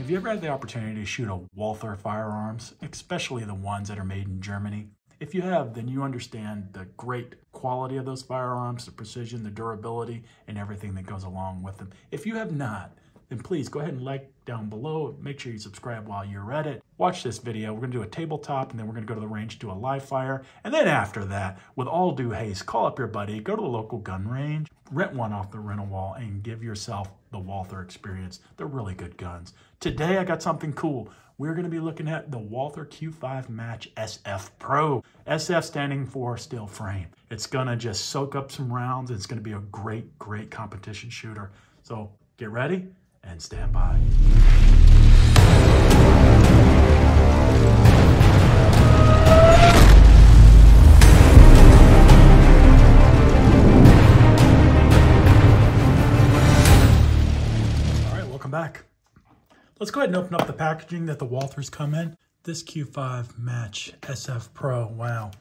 Have you ever had the opportunity to shoot a Walther firearms, especially the ones that are made in Germany? If you have, then you understand the great quality of those firearms, the precision, the durability, and everything that goes along with them. If you have not, then please go ahead and like down below. Make sure you subscribe while you're at it. Watch this video. We're gonna do a tabletop, and then we're gonna go to the range, do a live fire. And then after that, with all due haste, call up your buddy, go to the local gun range, rent one off the rental wall, and give yourself the Walther experience. They're really good guns. Today, I got something cool. We're gonna be looking at the Walther Q5 Match SF Pro. SF standing for steel frame. It's gonna just soak up some rounds. It's gonna be a great, great competition shooter. So get ready and stand by. All right, welcome back. Let's go ahead and open up the packaging that the Walthers come in. This Q5 Match SF Pro, wow.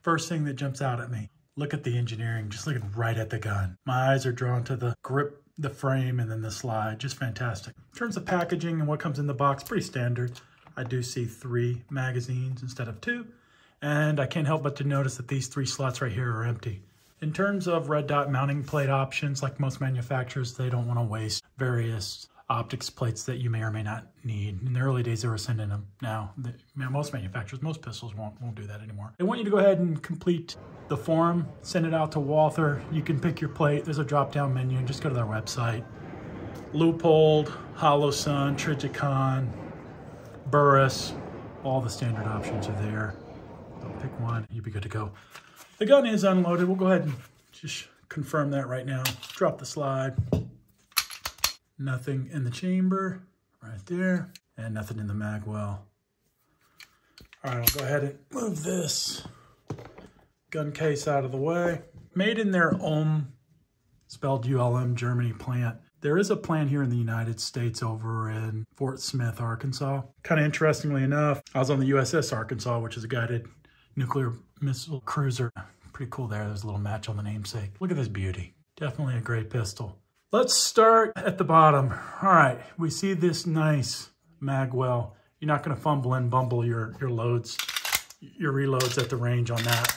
First thing that jumps out at me, look at the engineering, just looking right at the gun. My eyes are drawn to the grip, the frame, and then the slide, just fantastic. In terms of packaging and what comes in the box, pretty standard. I do see 3 magazines instead of 2, and I can't help but to notice that these 3 slots right here are empty. In terms of red dot mounting plate options, like most manufacturers, they don't want to waste various optics plates that you may or may not need. In the early days, they were sending them. Now, most manufacturers, most pistols won't do that anymore. They want you to go ahead and complete the form, send it out to Walther. You can pick your plate. There's a drop-down menu. Just go to their website. Loophole, Hollow Sun, Trijicon, Burris, all the standard options are there. So pick one, you'll be good to go. The gun is unloaded. We'll go ahead and just confirm that right now. Drop the slide. Nothing in the chamber, right there, and nothing in the mag well. All right, I'll go ahead and move this gun case out of the way. Made in their Ulm, spelled ULM, Germany plant. There is a plant here in the United States over in Fort Smith, Arkansas. Kind of interestingly enough, I was on the USS Arkansas, which is a guided nuclear missile cruiser. Pretty cool there. There's a little match on the namesake. Look at this beauty. Definitely a great pistol. Let's start at the bottom. All right, we see this nice mag well. You're not gonna fumble and bumble your loads, your reloads at the range on that.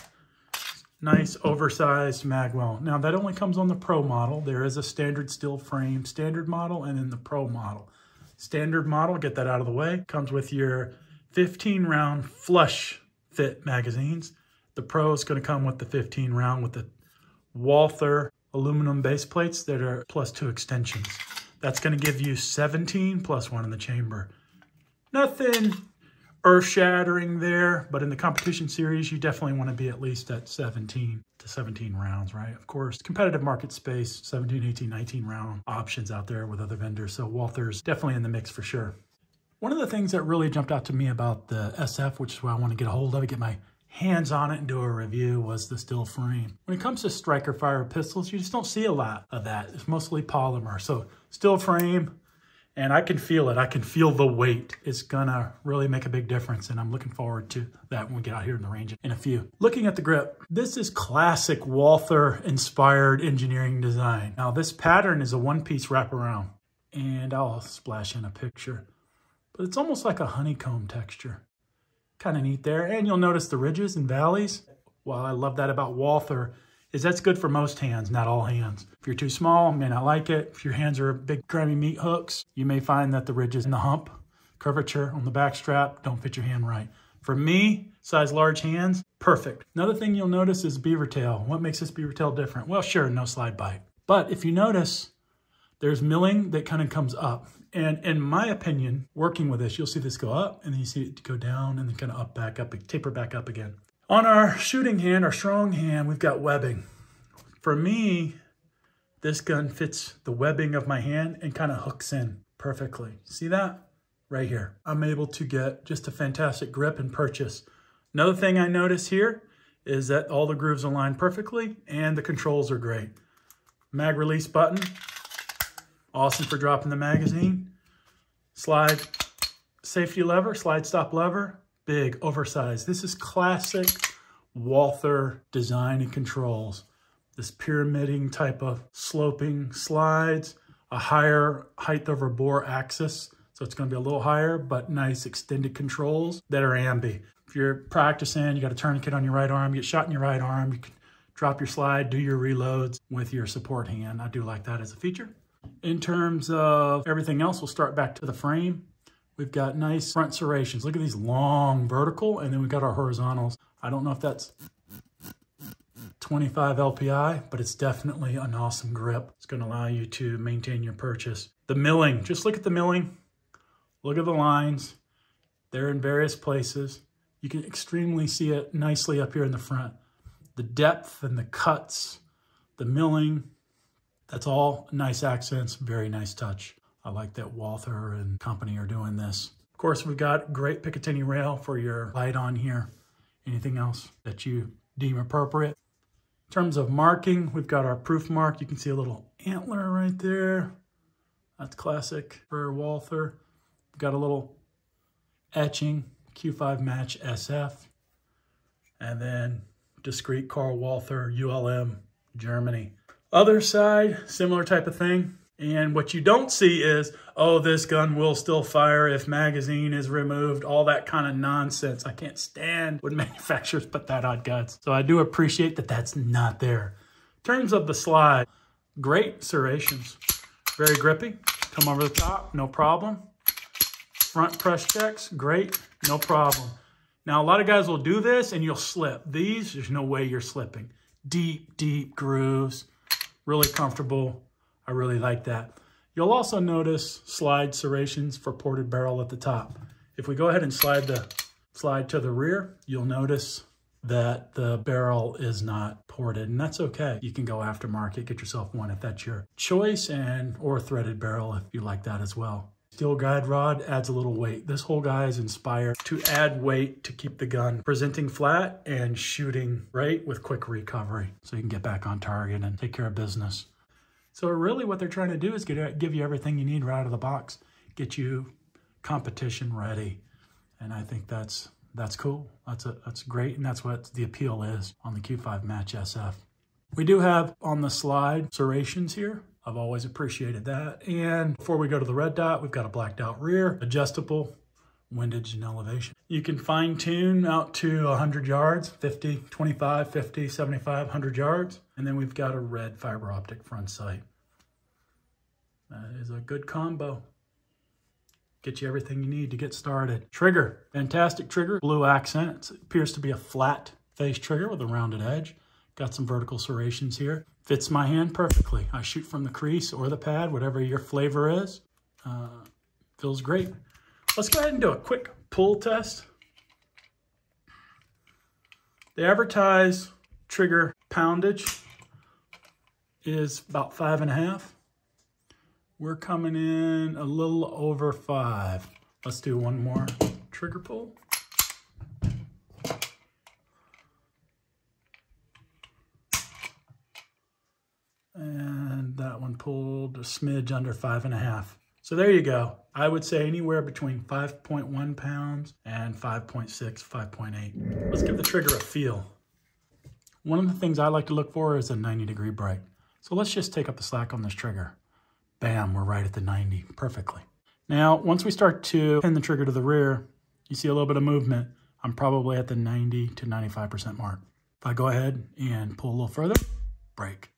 Nice oversized mag well. Now that only comes on the Pro model. There is a standard steel frame standard model and then the Pro model. Standard model, get that out of the way, comes with your 15 round flush fit magazines. The Pro is gonna come with the 15 round with the Walther aluminum base plates that are +2 extensions. That's going to give you 17 plus 1 in the chamber. Nothing earth-shattering there, but in the competition series, you definitely want to be at least at 17 to 17 rounds, right? Of course, competitive market space, 17, 18, 19 round options out there with other vendors. So Walther's definitely in the mix for sure. One of the things that really jumped out to me about the SF, which is why I want to get a hold of it, get my hands on it and do a review, was the steel frame. When it comes to striker fire pistols, you just don't see a lot of that. It's mostly polymer. So steel frame, and I can feel it. I can feel the weight. It's gonna really make a big difference, and I'm looking forward to that when we get out here in the range in a few. Looking at the grip, this is classic Walther-inspired engineering design. Now this pattern is a one-piece wraparound, and I'll splash in a picture, but it's almost like a honeycomb texture. Kind of neat there. And you'll notice the ridges and valleys. Well, I love that about Walther, is that's good for most hands, not all hands. If you're too small, you may not like it. If your hands are big, grimy meat hooks, you may find that the ridges and the hump, curvature on the back strap don't fit your hand right. For me, size large hands, perfect. Another thing you'll notice is beaver tail. What makes this beaver tail different? Well, sure, no slide bite. But if you notice, there's milling that kind of comes up. And in my opinion, working with this, you'll see this go up and then you see it go down and then kind of up, back up, taper back up again. On our shooting hand, our strong hand, we've got webbing. For me, this gun fits the webbing of my hand and kind of hooks in perfectly. See that? Right here. I'm able to get just a fantastic grip and purchase. Another thing I notice here is that all the grooves align perfectly and the controls are great. Mag release button. Awesome for dropping the magazine. Slide safety lever, slide stop lever, big, oversized. This is classic Walther design and controls. This pyramiding type of sloping slides, a higher height over bore axis. So it's gonna be a little higher, but nice extended controls that are ambi. If you're practicing, you got a tourniquet on your right arm, you get shot in your right arm, you can drop your slide, do your reloads with your support hand. I do like that as a feature. In terms of everything else, we'll start back to the frame. We've got nice front serrations. Look at these long vertical, and then we've got our horizontals. I don't know if that's 25 LPI, but it's definitely an awesome grip. It's gonna allow you to maintain your purchase. The milling, just look at the milling. Look at the lines. They're in various places. You can extremely see it nicely up here in the front. The depth and the cuts, the milling, that's all nice accents, very nice touch. I like that Walther and company are doing this. Of course, we've got great Picatinny rail for your light on here. Anything else that you deem appropriate. In terms of marking, we've got our proof mark. You can see a little antler right there. That's classic for Walther. We've got a little etching, Q5 match SF. And then discrete Karl Walther, ULM, Germany. Other side, similar type of thing. And what you don't see is, oh, this gun will still fire if magazine is removed, all that kind of nonsense. I can't stand when manufacturers put that on guns. So I do appreciate that that's not there. In terms of the slide, great serrations. Very grippy. Come over the top, no problem. Front press checks, great, no problem. Now, a lot of guys will do this and you'll slip. These, there's no way you're slipping. Deep, deep grooves, really comfortable. I really like that. You'll also notice slide serrations for ported barrel at the top. If we go ahead and slide to the rear, you'll notice that the barrel is not ported, and that's okay. You can go aftermarket, get yourself one if that's your choice, or threaded barrel if you like that as well. Steel guide rod adds a little weight. This whole guy is inspired to add weight to keep the gun presenting flat and shooting right with quick recovery so you can get back on target and take care of business. So really what they're trying to do is give you everything you need right out of the box, get you competition ready. And I think that's cool. That's great, and that's what the appeal is on the Q5 Match SF. We do have on the slide serrations here. I've always appreciated that. And before we go to the red dot, we've got a blacked out rear, adjustable windage and elevation. You can fine tune out to 100 yards, 50, 25, 50, 75, 100 yards. And then we've got a red fiber optic front sight. That is a good combo. Get you everything you need to get started. Trigger, fantastic trigger, blue accent. It appears to be a flat face trigger with a rounded edge. Got some vertical serrations here. Fits my hand perfectly. I shoot from the crease or the pad, whatever your flavor is. Feels great. Let's go ahead and do a quick pull test. The advertised trigger poundage is about 5.5. We're coming in a little over 5. Let's do one more trigger pull. And that one pulled a smidge under 5.5. So there you go. I would say anywhere between 5.1 pounds and 5.6, 5.8. Let's give the trigger a feel. One of the things I like to look for is a 90-degree break. So let's just take up the slack on this trigger. Bam, we're right at the 90, perfectly. Now, once we start to pin the trigger to the rear, you see a little bit of movement. I'm probably at the 90 to 95% mark. If I go ahead and pull a little further, break.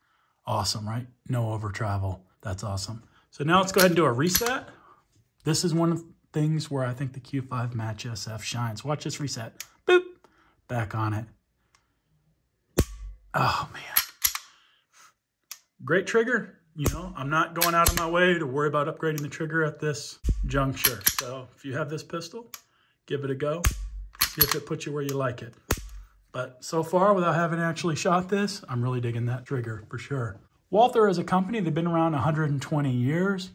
Awesome, right? No over travel. That's awesome. So now let's go ahead and do a reset. This is one of the things where I think the Q5 Match SF shines. Watch this reset. Boop. Back on it. Oh, man. Great trigger. You know, I'm not going out of my way to worry about upgrading the trigger at this juncture. So if you have this pistol, give it a go. See if it puts you where you like it. But so far, without having actually shot this, I'm really digging that trigger for sure. Walther as a company, they've been around 120 years.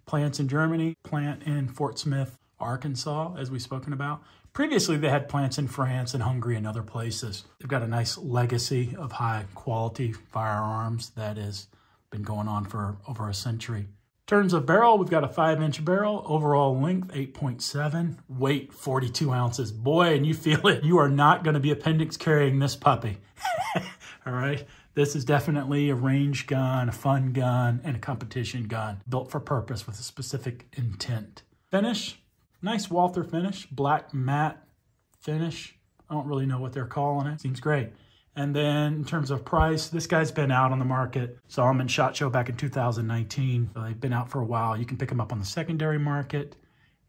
Plants in Germany, plant in Fort Smith, Arkansas, as we've spoken about. Previously, they had plants in France and Hungary and other places. They've got a nice legacy of high quality firearms that has been going on for over a century. In terms of barrel, we've got a 5-inch barrel, overall length 8.7, weight 42 ounces. Boy, and you feel it. You are not going to be appendix carrying this puppy. All right. This is definitely a range gun, a fun gun, and a competition gun built for purpose with a specific intent. Finish, nice Walther finish, black matte finish. I don't really know what they're calling it. Seems great. And then in terms of price, this guy's been out on the market. Saw him in SHOT Show back in 2019. So they've been out for a while. You can pick them up on the secondary market.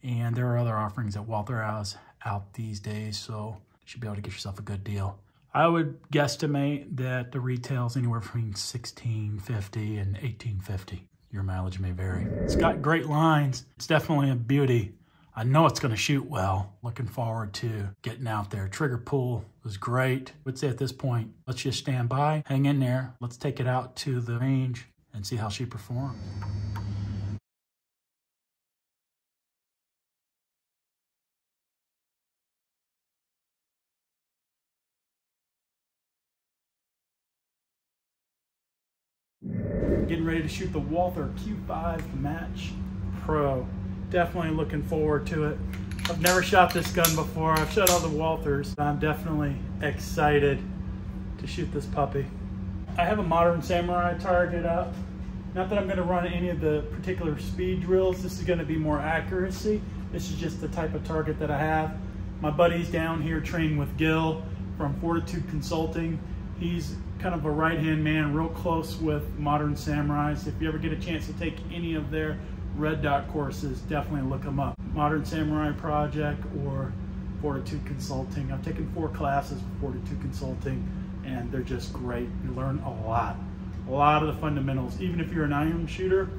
And there are other offerings that Walther has out these days. So you should be able to get yourself a good deal. I would guesstimate that the retail's anywhere between $16.50 and $18.50. Your mileage may vary. It's got great lines. It's definitely a beauty. I know it's gonna shoot well. Looking forward to getting out there. Trigger pull was great. I would say at this point, let's just stand by, hang in there. Let's take it out to the range and see how she performs. Getting ready to shoot the Walther Q5 Match Pro. Definitely looking forward to it. I've never shot this gun before. I've shot other Walthers. I'm definitely excited to shoot this puppy. I have a Modern Samurai target up. Not that I'm gonna run any of the particular speed drills. This is gonna be more accuracy. This is just the type of target that I have. My buddy's down here training with Gil from Fortitude Consulting. He's kind of a right-hand man, real close with Modern Samurais. If you ever get a chance to take any of their red dot courses, definitely look them up. Modern Samurai Project or Fortitude Consulting. I've taken 4 classes with Fortitude Consulting and they're just great. You learn a lot of the fundamentals. Even if you're an iron shooter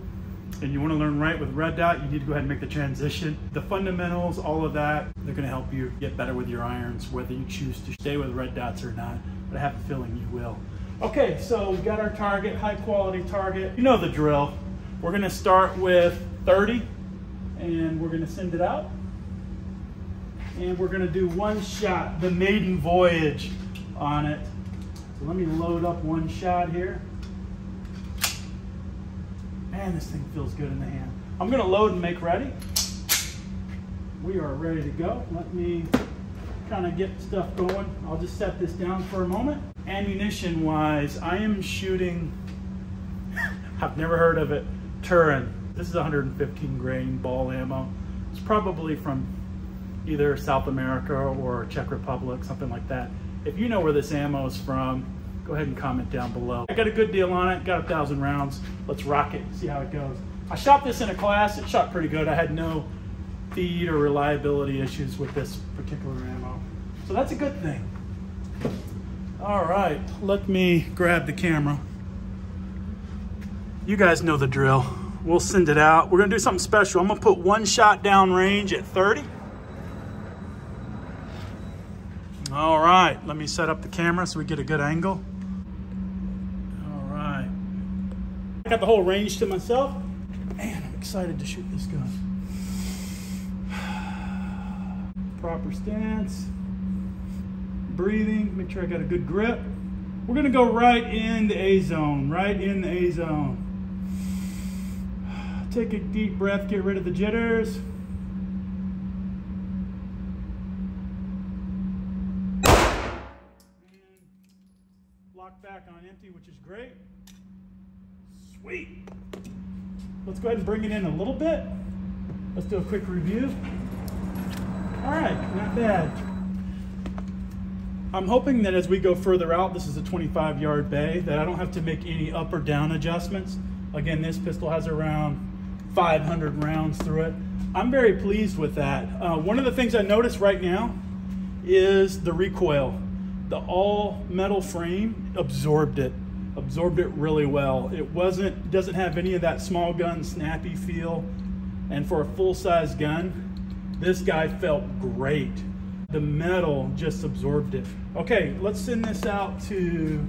and you want to learn right with red dot, you need to go ahead and make the transition. The fundamentals, all of that, they're going to help you get better with your irons, whether you choose to stay with red dots or not. But I have a feeling you will. Okay, so we got our target, high quality target. You know the drill. We're gonna start with 30 and we're gonna send it out. And we're gonna do one shot, the maiden voyage on it. So let me load up one shot here. Man, this thing feels good in the hand. I'm gonna load and make ready. We are ready to go. Let me kind of get stuff going. I'll just set this down for a moment. Ammunition wise, I am shooting, I've never heard of it, Turin. This is 115 grain ball ammo. It's probably from either South America or Czech Republic, something like that. If you know where this ammo is from, go ahead and comment down below. I got a good deal on it, got 1,000 rounds. Let's rock it, see how it goes. I shot this in a class, it shot pretty good. I had no feed or reliability issues with this particular ammo. So that's a good thing. All right, let me grab the camera. You guys know the drill. We'll send it out. We're gonna do something special. I'm gonna put one shot down range at 30. All right, let me set up the camera so we get a good angle. All right. I got the whole range to myself. Man, I'm excited to shoot this gun. Proper stance. Breathing, make sure I got a good grip. We're gonna go right in the A zone, right in the A zone. Take a deep breath, get rid of the jitters. And lock back on empty, which is great. Sweet. Let's go ahead and bring it in a little bit. Let's do a quick review. All right, not bad. I'm hoping that as we go further out, this is a 25-yard bay, that I don't have to make any up or down adjustments. Again, this pistol has around 500 rounds through it. I'm very pleased with that. One of the things I notice right now is the recoil. The all metal frame absorbed it really well. It doesn't have any of that small gun snappy feel. And for a full-size gun, this guy felt great. The metal just absorbed it. Okay, let's send this out to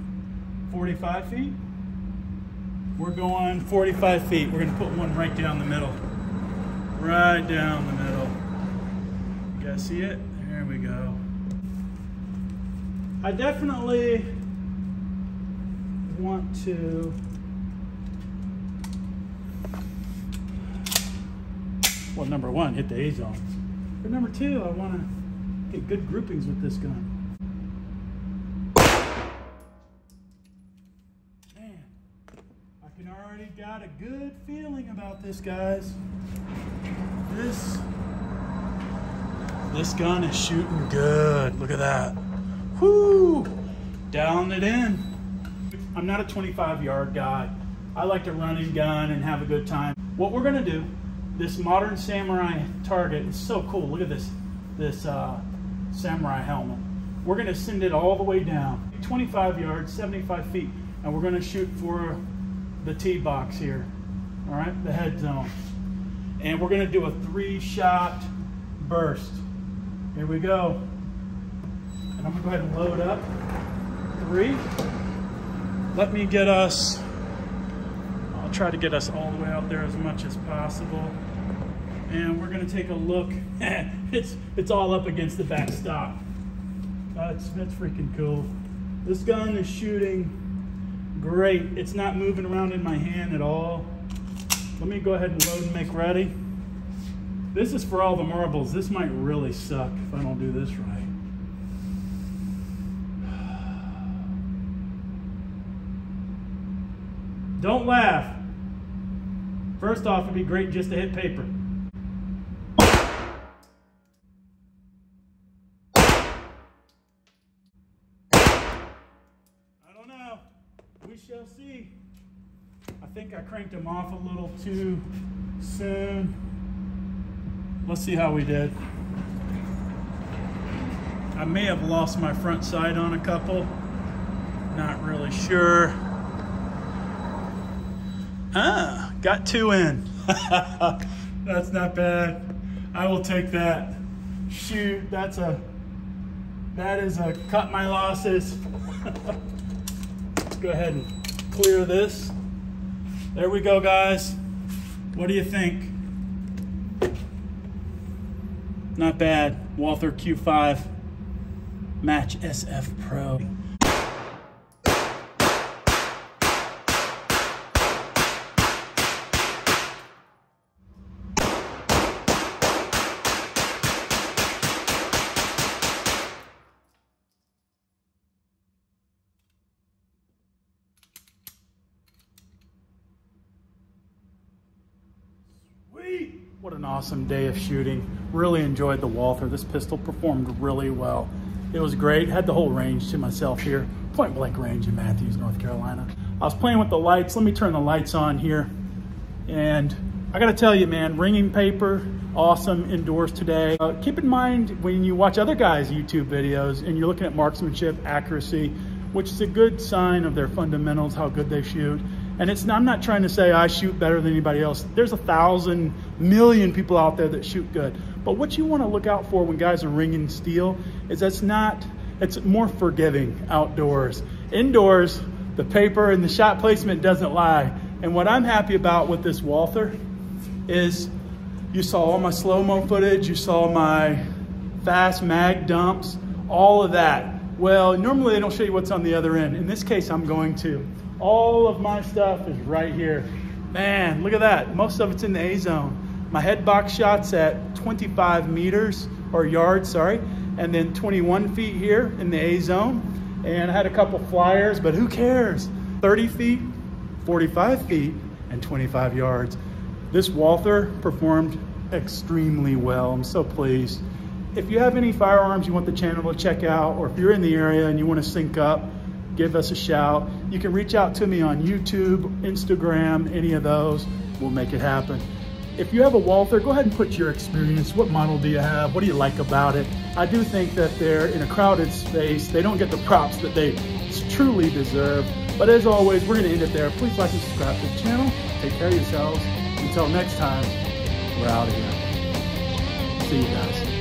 45 feet. We're going 45 feet. We're gonna put one right down the middle. Right down the middle. You guys see it? There we go. I definitely want to, well, number one, hit the A zone. But number two, I want to get good groupings with this gun. Man, I can already got a good feeling about this, guys. This gun is shooting good. Look at that. Whoo! Down it in. I'm not a 25-yard guy. I like to run and gun and have a good time. What we're gonna do, this modern samurai target is so cool. Look at this samurai helmet. We're gonna send it all the way down, 25 yards, 75 feet, and we're gonna shoot for the tee box here, all right, the head zone. And we're gonna do a 3-shot burst. Here we go. And I'm gonna go ahead and load up. 3. Let me get us, I'll try to get us all the way out there as much as possible. And we're gonna take a look. It's all up against the backstop. That's freaking cool. This gun is shooting great. It's not moving around in my hand at all. Let me go ahead and load and make ready. This is for all the marbles. This might really suck if I don't do this right. Don't laugh. First off, it'd be great just to hit paper. I don't know. We shall see. I think I cranked him off a little too soon. Let's see how we did. I may have lost my front sight on a couple. Not really sure. Got 2 in. That's not bad. I will take that. Shoot, that is a cut my losses. Let's go ahead and clear this. There we go, guys. What do you think? Not bad. Walther Q5 Match SF Pro. What an awesome day of shooting. Really enjoyed the Walther. This pistol performed really well. It was great. Had the whole range to myself here. Point blank range in Matthews, North Carolina. I was playing with the lights. Let me turn the lights on here. And I gotta tell you, man, ringing paper, awesome indoors today. Keep in mind when you watch other guys' YouTube videos and you're looking at marksmanship, accuracy, which is a good sign of their fundamentals, how good they shoot. And I'm not trying to say I shoot better than anybody else. There's 1,000 million people out there that shoot good. But what you want to look out for when guys are ringing steel is it's more forgiving outdoors. Indoors, the paper and the shot placement doesn't lie. And what I'm happy about with this Walther is you saw all my slow-mo footage, you saw my fast mag dumps, all of that. Well, normally they don't show you what's on the other end. In this case, I'm going to. All of my stuff is right here. Man, look at that. Most of it's in the A zone. My head box shot's at 25 meters, or yards, sorry, and then 21 feet here in the A zone. And I had a couple flyers, but who cares? 30 feet, 45 feet, and 25 yards. This Walther performed extremely well. I'm so pleased. If you have any firearms you want the channel to check out, or if you're in the area and you want to sync up, give us a shout. You can reach out to me on YouTube, Instagram, any of those. We'll make it happen. If you have a Walther, go ahead and put your experience. What model do you have? What do you like about it? I do think that they're in a crowded space. They don't get the props that they truly deserve. But as always, we're going to end it there. Please like and subscribe to the channel. Take care of yourselves. Until next time, we're out of here. See you guys.